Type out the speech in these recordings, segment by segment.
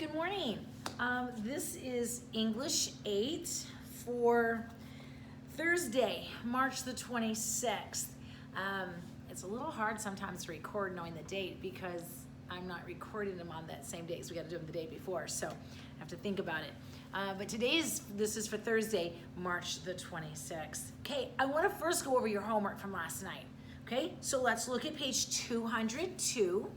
Good morning. This is English 8 for Thursday, March the 26th. It's a little hard sometimes to record knowing the date because I'm not recording them on that same day, so we got to do them the day before, so I have to think about it. But this is for Thursday, March the 26th. Okay, I want to first go over your homework from last night. Okay, so let's look at page 202.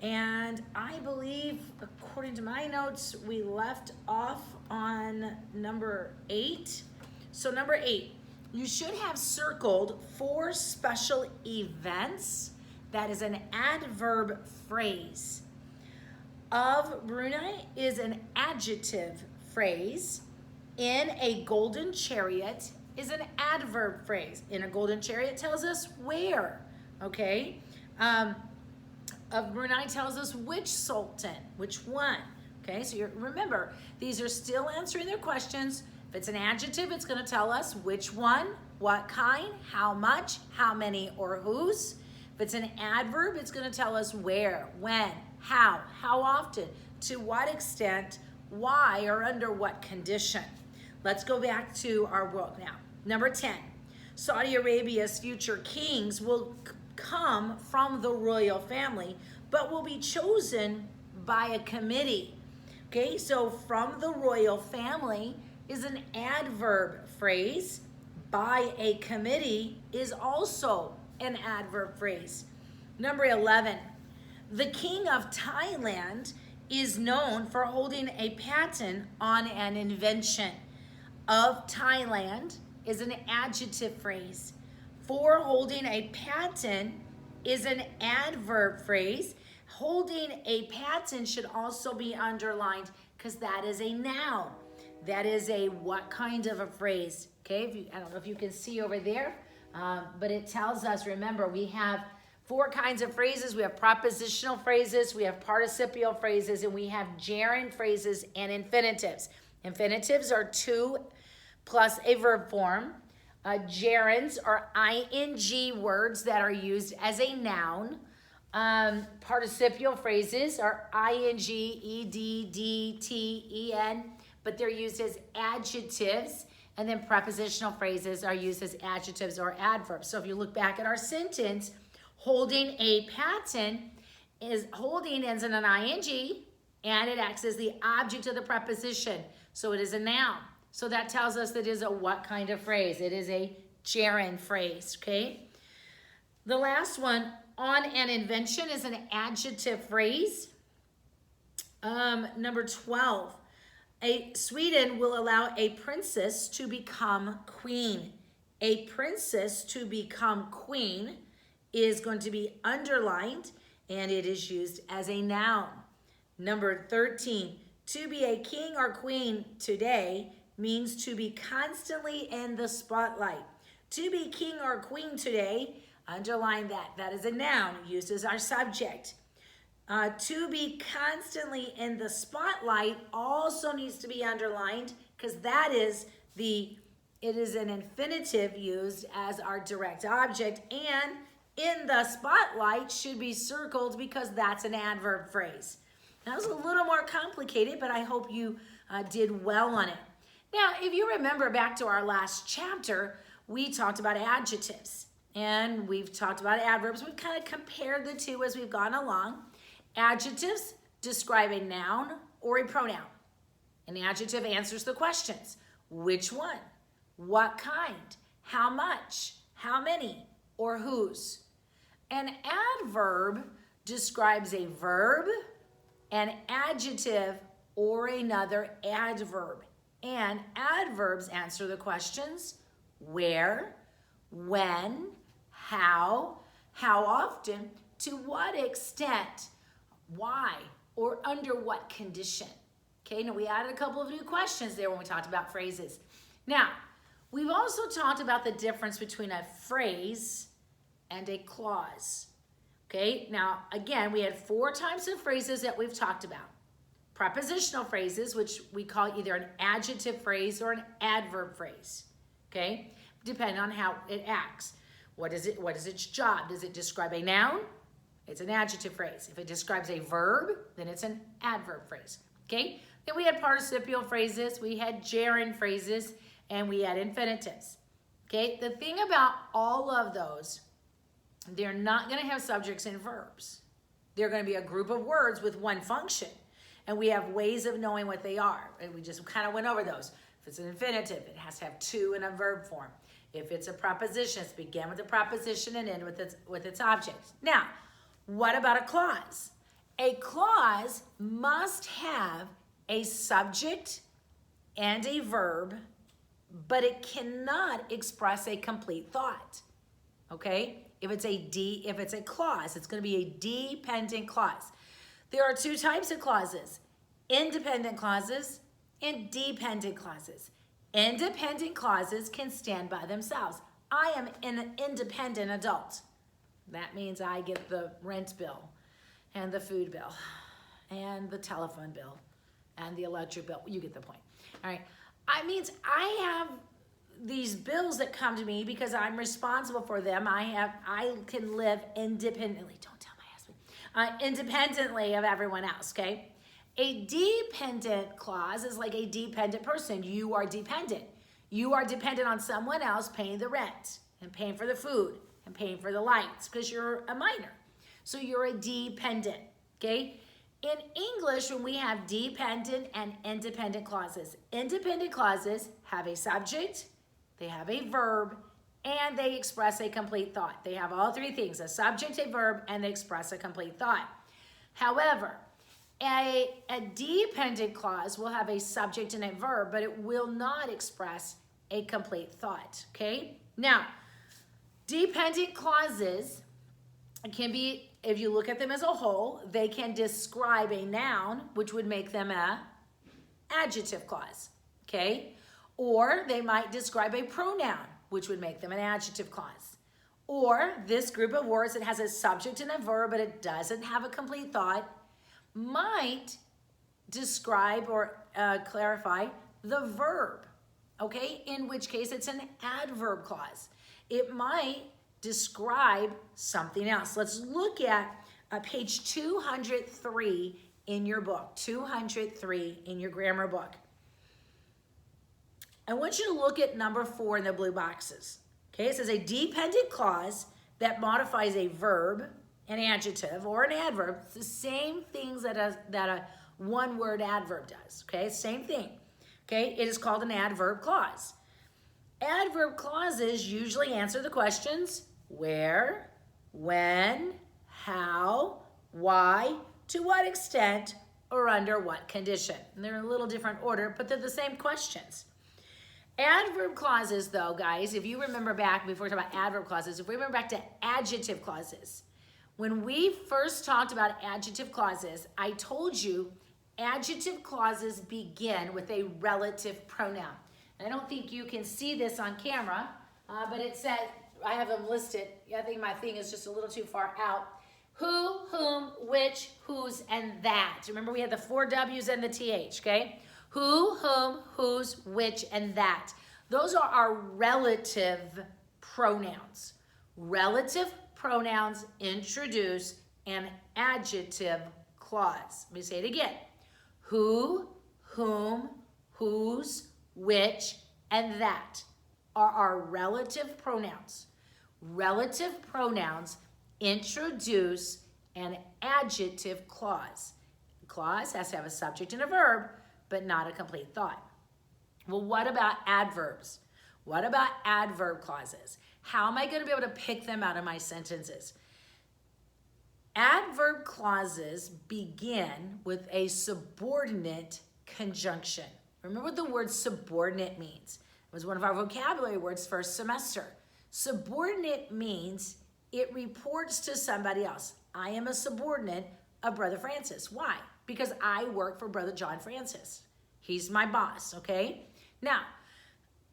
And I believe, according to my notes, we left off on number 8. So number 8, you should have circled 4 special events. That is an adverb phrase. Of Brunei is an adjective phrase. In a golden chariot is an adverb phrase. In a golden chariot tells us where, okay? Of Brunei tells us which sultan, which one. Okay, so remember, these are still answering their questions. If it's an adjective, it's going to tell us which one, what kind, how much, how many, or whose. If it's an adverb, it's going to tell us where, when, how often, to what extent, why, or under what condition. Let's go back to our book now. Number 10, Saudi Arabia's future kings will come from the royal family, but will be chosen by a committee. Okay, so from the royal family is an adverb phrase. By a committee is also an adverb phrase. Number 11, the king of Thailand is known for holding a patent on an invention. Of Thailand is an adjective phrase. For holding a patent is an adverb phrase. Holding a patent should also be underlined because that is a noun. That is a what kind of a phrase? Okay, I don't know if you can see over there, but it tells us, remember, we have 4 kinds of phrases. We have propositional phrases, we have participial phrases, and we have gerund phrases and infinitives. Infinitives are 2 plus a verb form. Gerunds are ing words that are used as a noun. Participial phrases are ing, ed, d, t, en, but they're used as adjectives. And then prepositional phrases are used as adjectives or adverbs. So if you look back at our sentence, holding a patent is holding ends in an ing, and it acts as the object of the preposition. So it is a noun. So that tells us that it is a what kind of phrase? It is a gerund phrase, okay? The last one, on an invention, is an adjective phrase. Number 12, Sweden will allow a princess to become queen. A princess to become queen is going to be underlined, and it is used as a noun. Number 13, to be a king or queen today means to be constantly in the spotlight. To be king or queen today, underline that. That is a noun used as our subject. To be constantly in the spotlight also needs to be underlined because it is an infinitive used as our direct object, and in the spotlight should be circled because that's an adverb phrase. That was a little more complicated, but I hope you did well on it. Now, if you remember back to our last chapter, we talked about adjectives and we've talked about adverbs. We've kind of compared the two as we've gone along. Adjectives describe a noun or a pronoun. An adjective answers the questions. Which one? What kind? How much? How many? Or whose? An adverb describes a verb, an adjective, or another adverb. And adverbs answer the questions where, when, how often, to what extent, why, or under what condition. Okay, now we added a couple of new questions there when we talked about phrases. Now, we've also talked about the difference between a phrase and a clause. Okay, now again, we had 4 types of phrases that we've talked about. Prepositional phrases, which we call either an adjective phrase or an adverb phrase, okay? Depending on how it acts. What is its job? Does it describe a noun? It's an adjective phrase. If it describes a verb, then it's an adverb phrase. okay? Then we had participial phrases, we had gerund phrases, and we had infinitives, okay? The thing about all of those, they're not gonna have subjects and verbs. They're gonna be a group of words with one function, and we have ways of knowing what they are, and we just kind of went over those. If it's an infinitive, it has to have to in a verb form. If it's a preposition, it's begin with a preposition and end with its object. Now, what about a clause? A clause must have a subject and a verb, but it cannot express a complete thought, okay? If it's a clause, it's going to be a dependent clause. There are two types of clauses, independent clauses and dependent clauses. Independent clauses can stand by themselves. I am an independent adult. That means I get the rent bill and the food bill and the telephone bill and the electric bill. You get the point. All right. I means I have these bills that come to me because I'm responsible for them. I can live independently. Don't tell my husband. Independently of everyone else, okay? A dependent clause is like a dependent person. You are dependent. You are dependent on someone else paying the rent and paying for the food and paying for the lights because you're a minor. So you're a dependent, okay? In English, when we have dependent and independent clauses, independent clauses have a subject, they have a verb, and they express a complete thought. They have all three things, a subject, a verb, and they express a complete thought. However, a dependent clause will have a subject and a verb, but it will not express a complete thought, okay? Now, dependent clauses can be, if you look at them as a whole, they can describe a noun, which would make them a adjective clause, okay? Or they might describe a pronoun, which would make them an adjective clause. Or this group of words that has a subject and a verb, but it doesn't have a complete thought, might describe or clarify the verb, okay? In which case it's an adverb clause. It might describe something else. Let's look at page 203 in your book, 203 in your grammar book. I want you to look at number 4 in the blue boxes. Okay, it says a dependent clause that modifies a verb, an adjective, or an adverb. It's the same things that a one-word adverb does. Okay, same thing. Okay, it is called an adverb clause. Adverb clauses usually answer the questions where, when, how, why, to what extent, or under what condition. And they're in a little different order, but they're the same questions. Adverb clauses, though, guys, if you remember back, before we talk about adverb clauses, if we remember back to adjective clauses, when we first talked about adjective clauses, I told you adjective clauses begin with a relative pronoun. And I don't think you can see this on camera, but it said, I have them listed. I think my thing is just a little too far out. Who, whom, which, whose, and that. Remember we had the 4 W's and the TH, okay? Who, whom, whose, which, and that. Those are our relative pronouns. Relative pronouns introduce an adjective clause. Let me say it again. Who, whom, whose, which, and that are our relative pronouns. Relative pronouns introduce an adjective clause. The clause has to have a subject and a verb, but not a complete thought. Well, what about adverbs? What about adverb clauses? How am I going to be able to pick them out of my sentences? Adverb clauses begin with a subordinate conjunction. Remember what the word subordinate means. It was one of our vocabulary words first semester. Subordinate means it reports to somebody else. I am a subordinate of Brother Francis. Why? Because I work for Brother John Francis. He's my boss, okay? Now,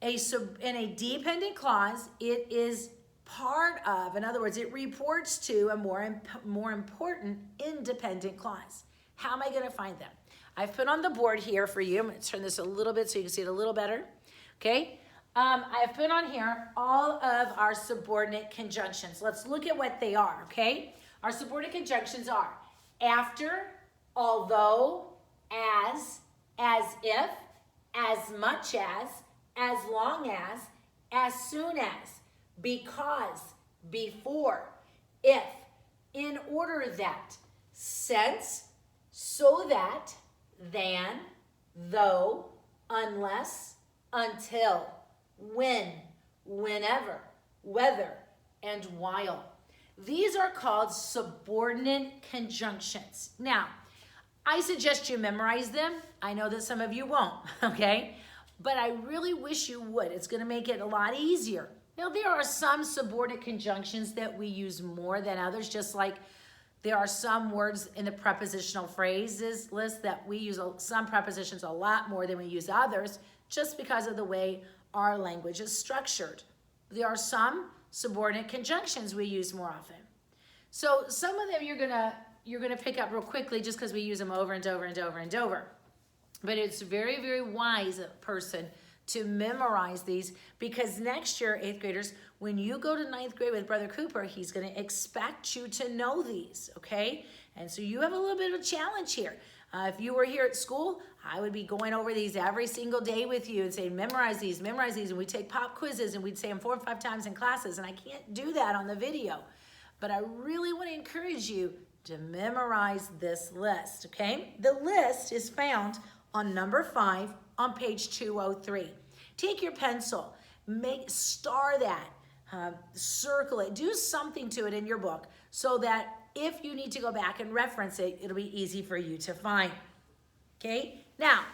in a dependent clause, it is part of, in other words, it reports to a more important independent clause. How am I going to find them? I've put on the board here for you. I'm going to turn this a little bit so you can see it a little better, okay? I've put on here all of our subordinate conjunctions. Let's look at what they are, okay? Our subordinate conjunctions are after, although, as if, as much as long as soon as, because, before, if, in order that, since, so that, than, though, unless, until, when, whenever, whether, and while. These are called subordinate conjunctions. Now, I suggest you memorize them. I know that some of you won't, okay? But I really wish you would. It's going to make it a lot easier. Now, there are some subordinate conjunctions that we use more than others, just like there are some words in the prepositional phrases list that we use some prepositions a lot more than we use others, just because of the way our language is structured. There are some subordinate conjunctions we use more often. So some of them you're gonna pick up real quickly just because we use them over and over and over and over. But it's very, very wise a person to memorize these, because next year, 8th graders, when you go to 9th grade with Brother Cooper, he's going to expect you to know these, okay? And so you have a little bit of a challenge here. If you were here at school, I would be going over these every single day with you and saying, memorize these, and we take pop quizzes and we'd say them 4 or 5 times in classes, and I can't do that on the video. But I really want to encourage you to memorize this list, okay? The list is found on number 5 on page 203. Take your pencil, star that, circle it, do something to it in your book so that if you need to go back and reference it, it'll be easy for you to find, okay? Now,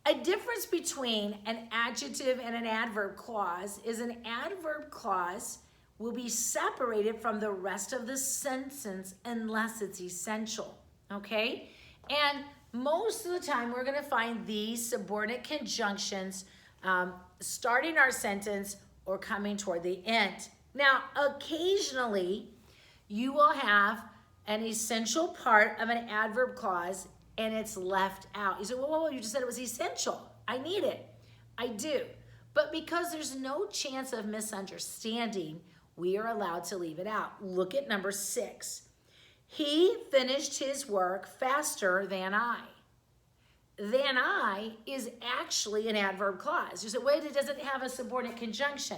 a difference between an adjective and an adverb clause is an adverb clause will be separated from the rest of the sentence unless it's essential, okay? And most of the time, we're going to find these subordinate conjunctions starting our sentence or coming toward the end. Now, occasionally, you will have an essential part of an adverb clause and it's left out. You say, well, you just said it was essential. I need it. I do. But because there's no chance of misunderstanding, we are allowed to leave it out. Look at number 6. He finished his work faster than I. Than I is actually an adverb clause. You say, wait, it doesn't have a subordinate conjunction.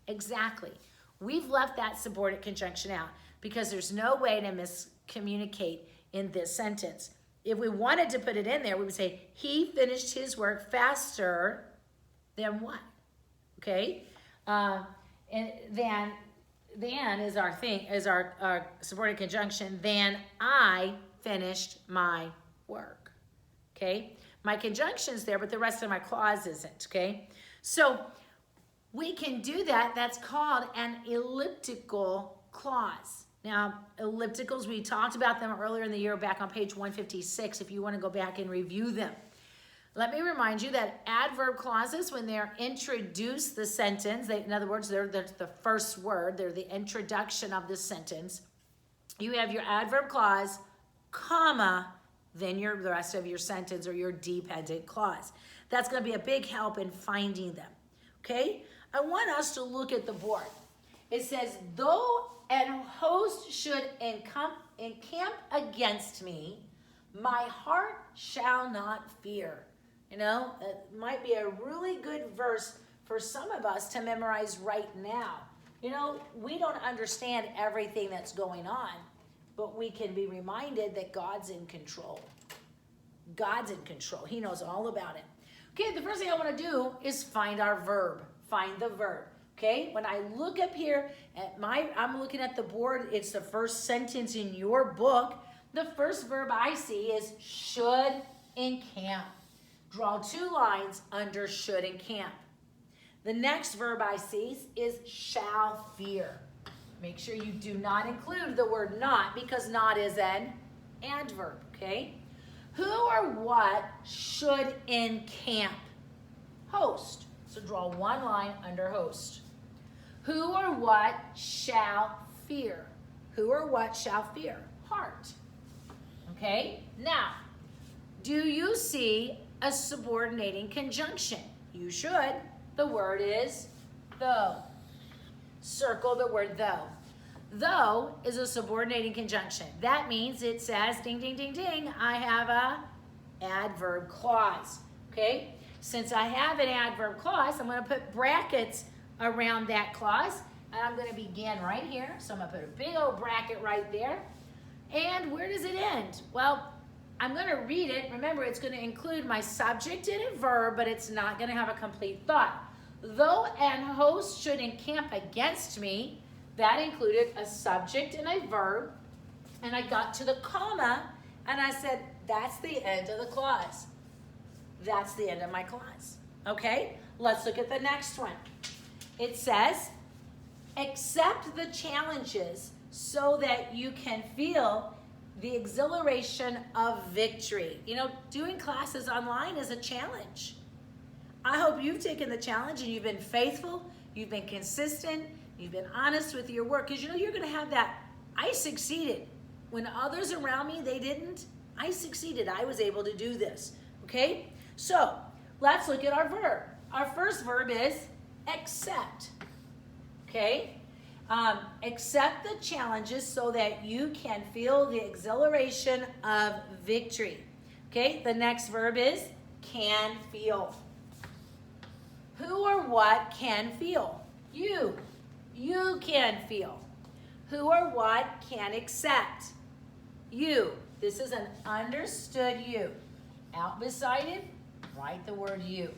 Exactly. We've left that subordinate conjunction out because there's no way to miscommunicate in this sentence. If we wanted to put it in there, we would say, he finished his work faster than what? Okay? And than is our thing, is our subordinate conjunction. Than I finished my work. Okay? My conjunction's there, but the rest of my clause isn't. Okay? So we can do that. That's called an elliptical clause. Now, ellipticals, we talked about them earlier in the year back on page 156 if you want to go back and review them. Let me remind you that adverb clauses, when they're introduced the sentence, in other words, they're the first word, they're the introduction of the sentence. You have your adverb clause, comma, then the rest of your sentence or your dependent clause. That's going to be a big help in finding them. Okay? I want us to look at the board. It says, though an host should encamp against me, my heart shall not fear. You know, it might be a really good verse for some of us to memorize right now. You know, we don't understand everything that's going on, but we can be reminded that God's in control. God's in control. He knows all about it. Okay, the first thing I want to do is find our verb. Find the verb. Okay, when I look up here at I'm looking at the board, it's the first sentence in your book. The first verb I see is should encamp. Draw 2 lines under should encamp. The next verb I see is shall fear. Make sure you do not include the word not, because not is an adverb, okay? Who or what should encamp? Host. So draw 1 line under host. Who or what shall fear? Who or what shall fear? Heart. Okay? Now, do you see a subordinating conjunction? You should. The word is though. Circle the word though. Though is a subordinating conjunction. That means it says, ding, ding, ding, ding, I have a adverb clause, okay? Since I have an adverb clause, I'm going to put brackets around that clause, and I'm going to begin right here. So I'm going to put a big old bracket right there. And where does it end? Well, I'm going to read it. Remember, it's going to include my subject and a verb, but it's not going to have a complete thought. Though an host should encamp against me, that included a subject and a verb, and I got to the comma, and I said, that's the end of the clause. That's the end of my clause. Okay, let's look at the next one. It says, accept the challenges so that you can feel the exhilaration of victory. You know, doing classes online is a challenge. I hope you've taken the challenge and you've been faithful, you've been consistent, you've been honest with your work, because you know you're going to have that, I succeeded. When others around me, they didn't, I succeeded. I was able to do this, okay? So let's look at our verb. Our first verb is accept, okay? Accept the challenges so that you can feel the exhilaration of victory, okay? The next verb is can feel. Who or what can feel? You. You can feel. Who or what can accept? You. This is an understood you. Out beside it, write the word you.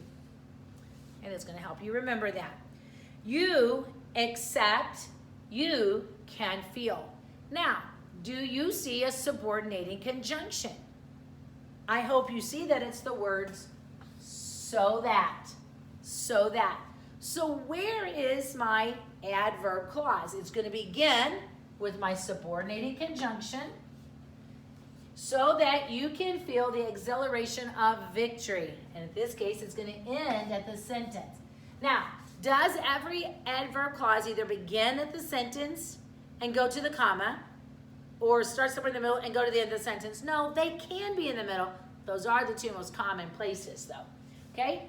And it's going to help you remember that. You accept, you can feel. Now, do you see a subordinating conjunction? I hope you see that it's the words so that. So that. So where is my adverb clause? It's going to begin with my subordinating conjunction so that you can feel the exhilaration of victory. And in this case, it's going to end at the sentence. Now, does every adverb clause either begin at the sentence and go to the comma, or start somewhere in the middle and go to the end of the sentence? No, they can be in the middle. Those are the two most common places, though. Okay?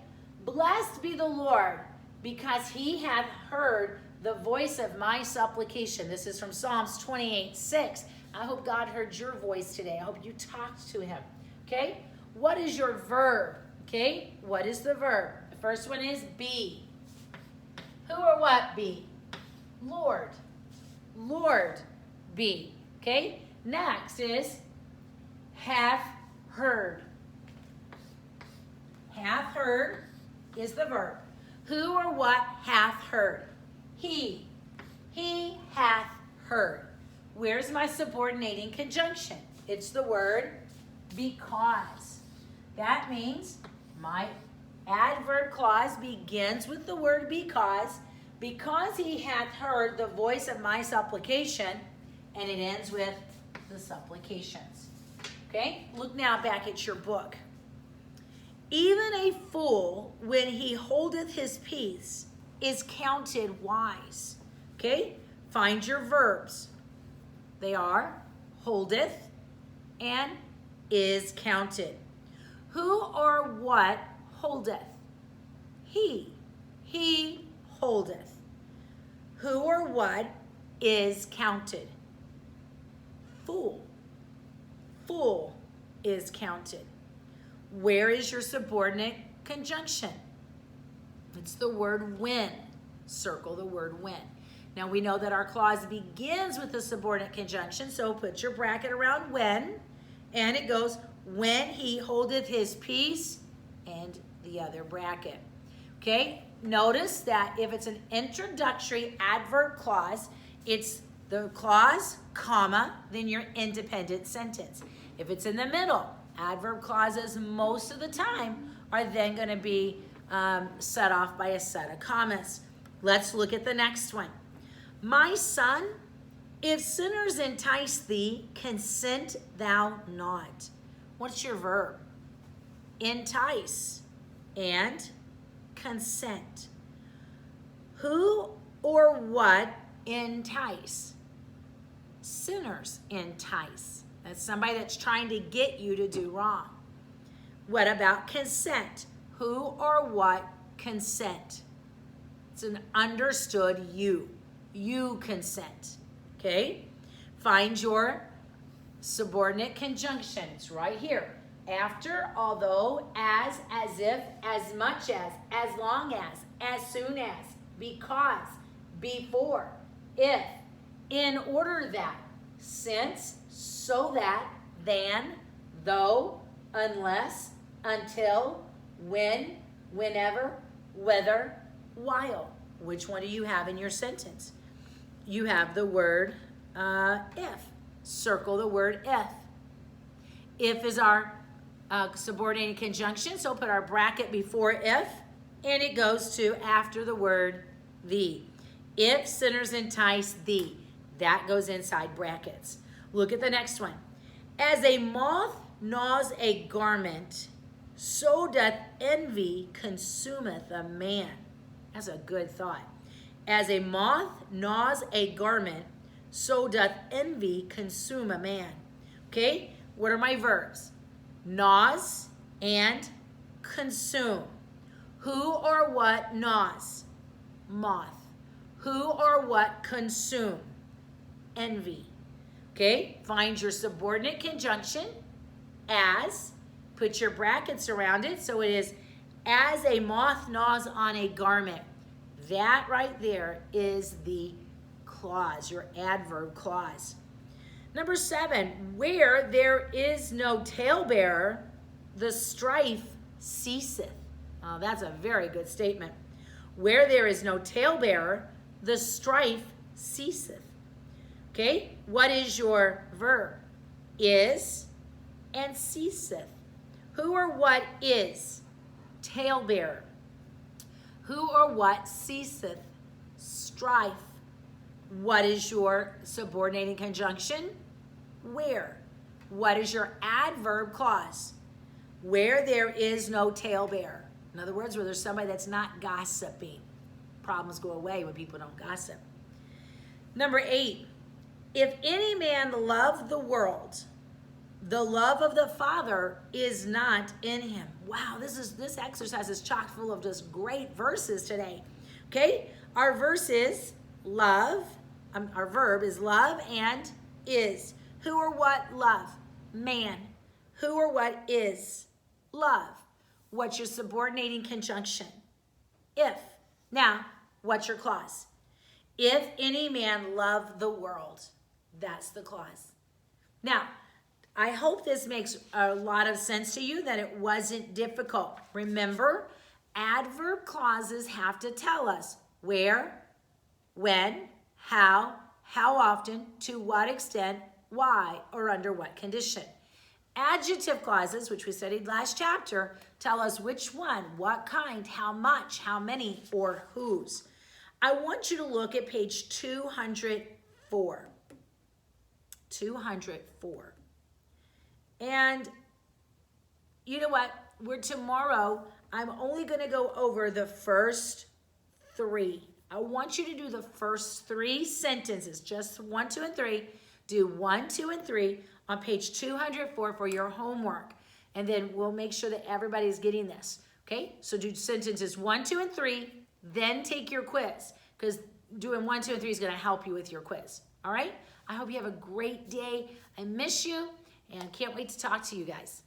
Blessed be the Lord, because he hath heard the voice of my supplication. This is from Psalms 28:6. I hope God heard your voice today. I hope you talked to him. Okay? What is your verb? Okay? What is the verb? The first one is be. Who or what be? Lord. Lord be. Okay? Next is hath heard. Hath heard is the verb. Who or what hath heard? He. He hath heard. Where's my subordinating conjunction? It's the word because. That means my adverb clause begins with the word because he hath heard the voice of my supplication, and it ends with the supplications. Okay? Look now back at your book. Even a fool, when he holdeth his peace, is counted wise. Okay? Find your verbs. They are holdeth and is counted. Who or what holdeth? He. He holdeth. Who or what is counted? Fool. Fool is counted. Where is your subordinate conjunction? It's the word when. Circle the word when. Now we know that our clause begins with the subordinate conjunction, so put your bracket around when, and it goes, when he holdeth his peace, and the other bracket. Okay? Notice that if it's an introductory adverb clause, it's the clause, comma, then your independent sentence. If it's in the middle, adverb clauses most of the time are then going to be set off by a set of commas. Let's look at the next one. My son, if sinners entice thee, consent thou not. What's your verb? Entice and consent. Who or what entice? Sinners entice. That's somebody that's trying to get you to do wrong. What about consent? Who or what consent? It's an understood you. You consent. Okay? Find your subordinate conjunction. It's right here. after, although, as if, as much as long as soon as, because, before, if, in order that, since, so that, than, though, unless, until, when, whenever, whether, while. Which one do you have in your sentence? You have the word if. Circle the word if. If is our subordinated conjunction, so put our bracket before if, and it goes to after the word the. If sinners entice thee, that goes inside brackets. Look at the next one. As a moth gnaws a garment, so doth envy consumeth a man. That's a good thought. As a moth gnaws a garment, so doth envy consume a man. Okay, what are my verbs? Gnaws and consume. Who or what gnaws? Moth. Who or what consume? Envy. Okay, find your subordinate conjunction, as, put your brackets around it, so it is as a moth gnaws on a garment. That right there is the clause, your adverb clause. Number 7, where there is no talebearer, the strife ceaseth. Oh, that's a very good statement. Where there is no talebearer, the strife ceaseth. Okay, what is your verb? Is and ceaseth. Who or what is? Talebearer. Who or what ceaseth? Strife. What is your subordinating conjunction? Where. What is your adverb clause? Where there is no talebearer. In other words, where there's somebody that's not gossiping. Problems go away when people don't gossip. Number 8, if any man love the world, the love of the Father is not in him. Wow, this exercise is chock full of just great verses today. Okay, our verse is love. Our verb is love and is. Who or what love? Man. Who or what is? Love. What's your subordinating conjunction? If. Now, what's your clause? If any man love the world. That's the clause. Now, I hope this makes a lot of sense to you, that it wasn't difficult. Remember, adverb clauses have to tell us where, when, how often, to what extent, why, or under what condition. Adjective clauses, which we studied last chapter, tell us which one, what kind, how much, how many, or whose. I want you to look at page 204. 204. And you know what? Tomorrow, I'm only going to go over the first 3. I want you to do the first 3 sentences, just 1, 2, and 3. Do 1, 2, and 3 on page 204 for your homework. And then we'll make sure that everybody's getting this. Okay? So do sentences 1, 2, and 3, then take your quiz. Because doing 1, 2, and 3 is going to help you with your quiz. All right? I hope you have a great day. I miss you and can't wait to talk to you guys.